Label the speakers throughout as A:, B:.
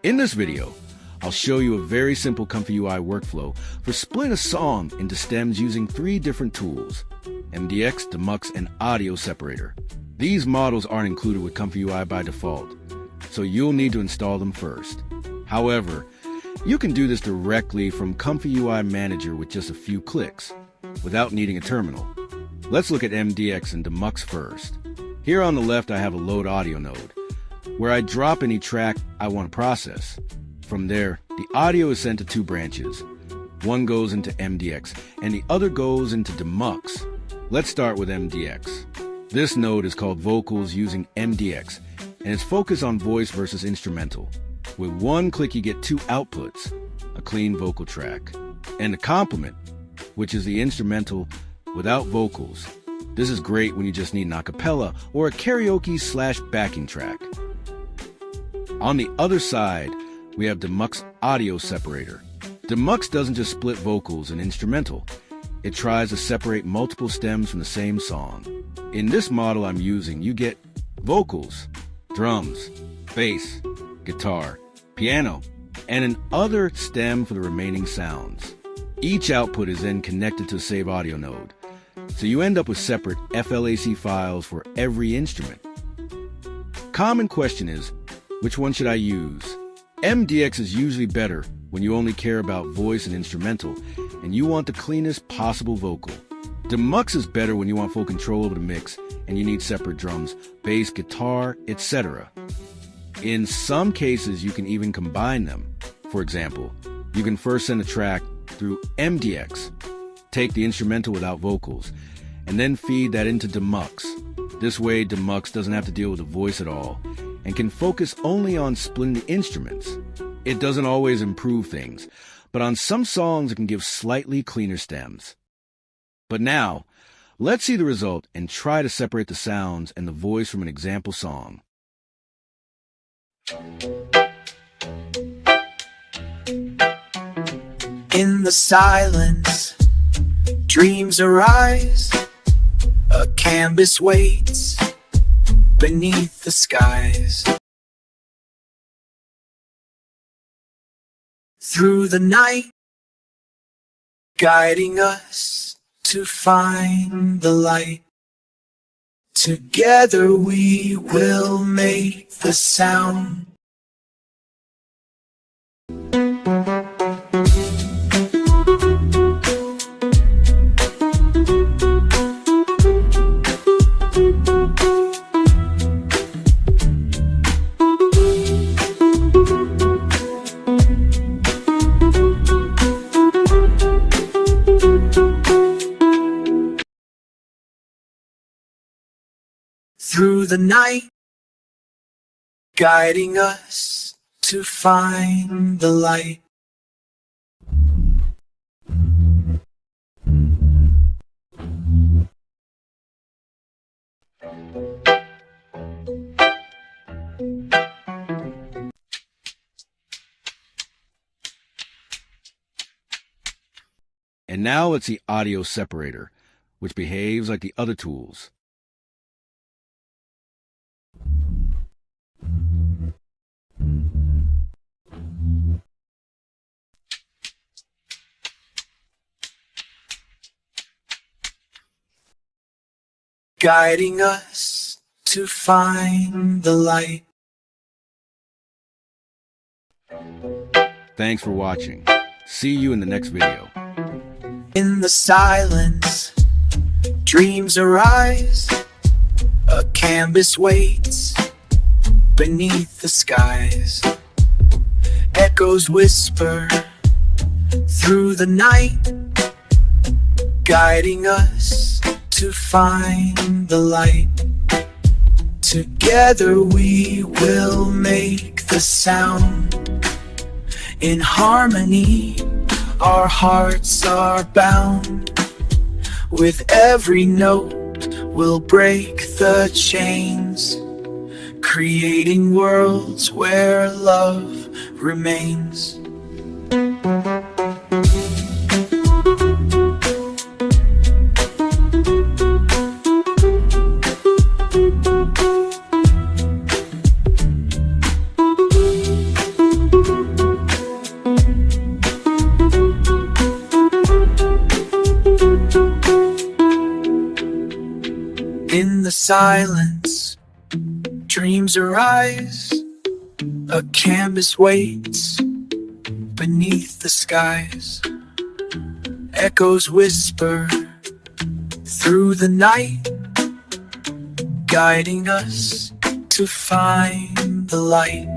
A: In this video, I'll show you a very simple ComfyUI workflow for splitting a song into stems using 3 different tools: MDX, Demucs, and Audio Separator. These models aren't included with ComfyUI by default, so you'll need to install them first. However, you can do this directly from ComfyUI Manager with just a few clicks, without needing a terminal. Let's look at MDX and Demux first. Here on the left, I have a load audio node, where I drop any track I want to process. From there, the audio is sent to 2 branches. One goes into MDX, and the other goes into Demux. Let's start with MDX. This node is called Vocals using MDX, and it's focused on voice versus instrumental. With one click, you get 2 outputs, a clean vocal track, and a complement, which is the instrumental without vocals. This is great when you just need an acapella or a karaoke/backing track. On the other side, we have Demucs Audio Separator. Demux doesn't just split vocals and instrumental. It tries to separate multiple stems from the same song. In this model I'm using, you get vocals, drums, bass, guitar, piano, and an other stem for the remaining sounds. Each output is then connected to a save audio node, so you end up with separate FLAC files for every instrument. Common question is, which one should I use? MDX is usually better when you only care about voice and instrumental, and you want the cleanest possible vocal. Demux is better when you want full control over the mix, and you need separate drums, bass, guitar, etc. In some cases, you can even combine them. For example, you can first send a track through MDX, take the instrumental without vocals, and then feed that into Demux. This way, Demux doesn't have to deal with the voice at all, and can focus only on splitting the instruments. It doesn't always improve things, but on some songs it can give slightly cleaner stems. But now, let's see the result and try to separate the sounds and the voice from an example song.
B: In the silence, dreams arise, a canvas waits beneath the skies. Through the night, guiding us to find the light. Together we will make the sound. Through the night, guiding us to find the light.
A: And now it's the Audio Separator, which behaves like the other tools.
B: Guiding us to find the light.
A: Thanks for watching. See you in the next video.
B: In the silence, dreams arise, a canvas waits beneath the skies. Echoes whisper through the night, guiding us to find the light. Together we will make the sound. In harmony, our hearts are bound. With every note, we'll break the chains, creating worlds where love remains. silence, dreams arise. A canvas waits beneath the skies. Echoes whisper through the night, guiding us to find the light.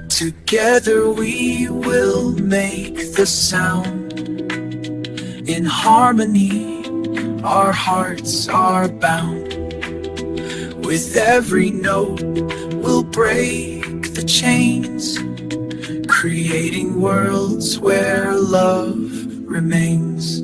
B: Together we will make the sound. In harmony, our hearts are bound. With every note, we'll break the chains, creating worlds where love remains.